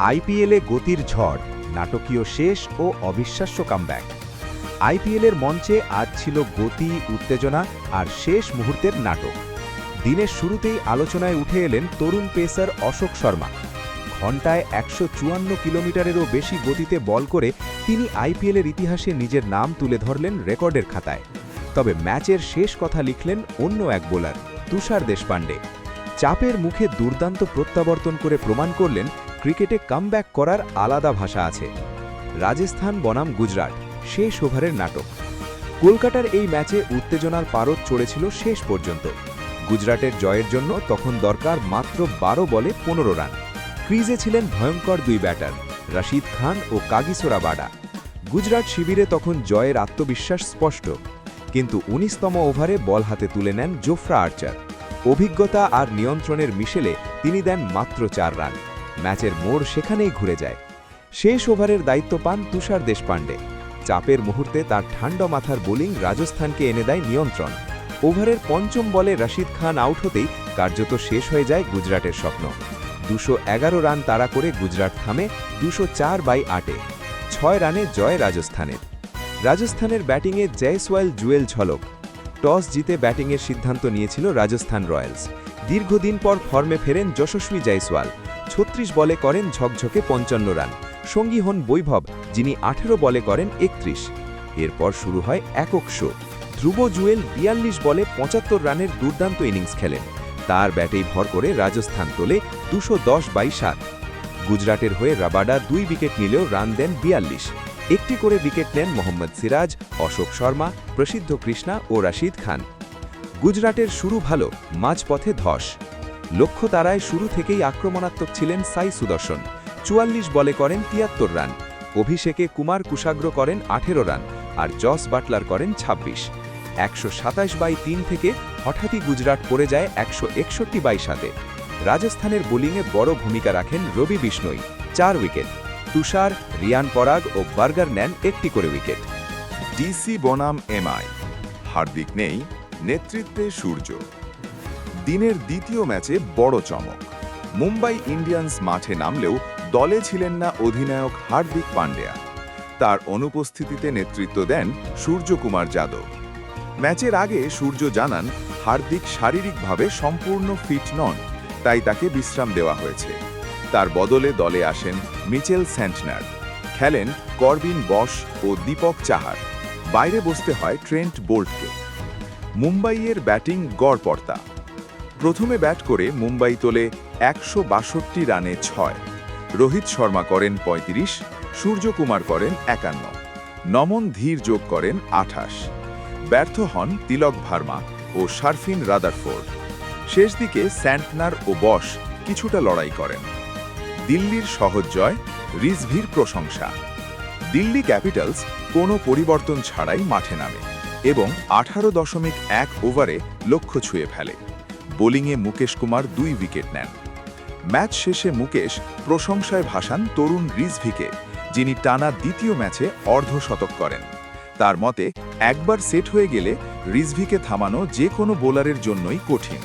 আইপিএলে গতির ঝড়, নাটকীয় শেষ ও অবিশ্বাস্য কামব্যাক। আইপিএলের মঞ্চে আজ ছিল গতি, উত্তেজনা আর শেষ মুহূর্তের নাটক। দিনের শুরুতেই আলোচনায় উঠে এলেন তরুণ পেসার অশোক শর্মা। ঘণ্টায় ১৫৪ কিলোমিটারেরও বেশি গতিতে বল করে তিনি আইপিএলের ইতিহাসে নিজের নাম তুলে ধরলেন রেকর্ডের খাতায়। তবে ম্যাচের শেষ কথা লিখলেন অন্য এক বোলার, তুষার দেশপান্ডে। চাপের মুখে দুর্দান্ত প্রত্যাবর্তন করে প্রমাণ করলেন ক্রিকেটে কামব্যাক করার আলাদা ভাষা আছে। রাজস্থান বনাম গুজরাট, শেষ ওভারের নাটক। কলকাতার এই ম্যাচে উত্তেজনার পারদ চড়েছিল শেষ পর্যন্ত। গুজরাটের জয়ের জন্য তখন দরকার মাত্র ১২ বলে ১৫ রান। ক্রিজে ছিলেন ভয়ঙ্কর দুই ব্যাটার, রশিদ খান ও কাগিসো রাবাডা। গুজরাট শিবিরে তখন জয়ের আত্মবিশ্বাস স্পষ্ট, কিন্তু ১৯তম ওভারে বল হাতে তুলে নেন জোফরা আর্চার। অভিজ্ঞতা আর নিয়ন্ত্রণের মিশেলে তিনি দেন মাত্র ৪ রান। ম্যাচের মোড় সেখানেই ঘুরে যায়। শেষ ওভারের দায়িত্ব পান তুষার দেশপান্ডে। চাপের মুহূর্তে তার ঠান্ডা মাথার বোলিং রাজস্থানকে এনে দেয় নিয়ন্ত্রণ। ওভারের পঞ্চম বলে রশিদ খান আউট হতেই কার্যত শেষ হয়ে যায় গুজরাটের স্বপ্ন। ২১১ রান তাড়া করে গুজরাট থামে ২০৪/৮-এ। ৬ রানে জয় রাজস্থানের। রাজস্থানের ব্যাটিংয়ে জয়সওয়াল জুয়েল ঝলক। টস জিতে ব্যাটিংয়ের সিদ্ধান্ত নিয়েছিল রাজস্থান রয়্যালস। দীর্ঘদিন পর ফর্মে ফেরেন যশস্বী জয়সওয়াল। ৩৬ বলে করেন ঝকঝকে ৫৫ রান। সঙ্গী হন বৈভব, যিনি ১৮ বলে করেন ৩১। এরপর শুরু হয় একক শো। ধ্রুব জুয়েল ৪২ বলে ৭৫ রানের দুর্দান্ত ইনিংস খেলেন। তার ব্যাটেই ভর করে রাজস্থান তোলে ২১০/৭। গুজরাটের হয়ে রাবাডা ২ উইকেট নিলেও রান দেন ৪২। একটি করে উইকেট নেন মোহাম্মদ সিরাজ, অশোক শর্মা, প্রসিদ্ধ কৃষ্ণা ও রশিদ খান। গুজরাটের শুরু ভালো, মাঝপথে ধস। লক্ষ্য তারায় শুরু থেকেই আক্রমণাত্মক ছিলেন সাই সুদর্শন। ৪৪ বলে করেন ৭৩ রান। অভিষেকে কুমার কুশাগ্র করেন ১৮ রান আর জস বাটলার করেন ২৬। ১২৭/৩ থেকে হঠাৎই গুজরাট পড়ে যায় ১৬১/৭-এ। রাজস্থানের বোলিংয়ে বড় ভূমিকা রাখেন রবি বিষ্ণই, ৪ উইকেট। তুষার, রিয়ান পরাগ ও বার্গার নেন একটি করে উইকেট। ডিসি বনাম এমআই, হার্দিক নেই, নেতৃত্বে সূর্য। দিনের দ্বিতীয় ম্যাচে বড় চমক। মুম্বাই ইন্ডিয়ান্স মাঠে নামলেও দলে ছিলেন না অধিনায়ক হার্দিক পান্ডিয়া। তার অনুপস্থিতিতে নেতৃত্ব দেন সূর্যকুমার যাদব। ম্যাচের আগে সূর্য জানান হার্দিক শারীরিকভাবে সম্পূর্ণ ফিট নন, তাই তাকে বিশ্রাম দেওয়া হয়েছে। তার বদলে দলে আসেন মিচেল স্যান্টনার। খেলেন করবিন বশ ও দীপক চাহার। বাইরে বসতে হয় ট্রেন্ট বোল্টকে। মুম্বাইয়ের ব্যাটিং গড়পড়তা। প্রথমে ব্যাট করে মুম্বাই তোলে ১৬২ রানে ৬। রোহিত শর্মা করেন ৩৫, সূর্যকুমার করেন ৫১, নমন ধীর যোগ করেন ২৮। ব্যর্থ হন তিলক ভার্মা ও শারফিন রাদারফোর্ড। শেষ দিকে স্যান্টনার ও বশ কিছুটা লড়াই করেন। দিল্লির সহজ জয়, রিজভির প্রশংসা। দিল্লি ক্যাপিটালস কোনো পরিবর্তন ছাড়াই মাঠে নামে এবং ১৮.১ ওভারে লক্ষ্য ছুঁয়ে ফেলে। বোলিংয়ে মুকেশ কুমার ২ উইকেট নেন। ম্যাচ শেষে মুকেশ প্রশংসায় ভাসান তরুণ রিজভিকে, যিনি টানা দ্বিতীয় ম্যাচে অর্ধশতক করেন। তার মতে, একবার সেট হয়ে গেলে রিজভিকে থামানো যে কোনো বোলারের জন্যই কঠিন।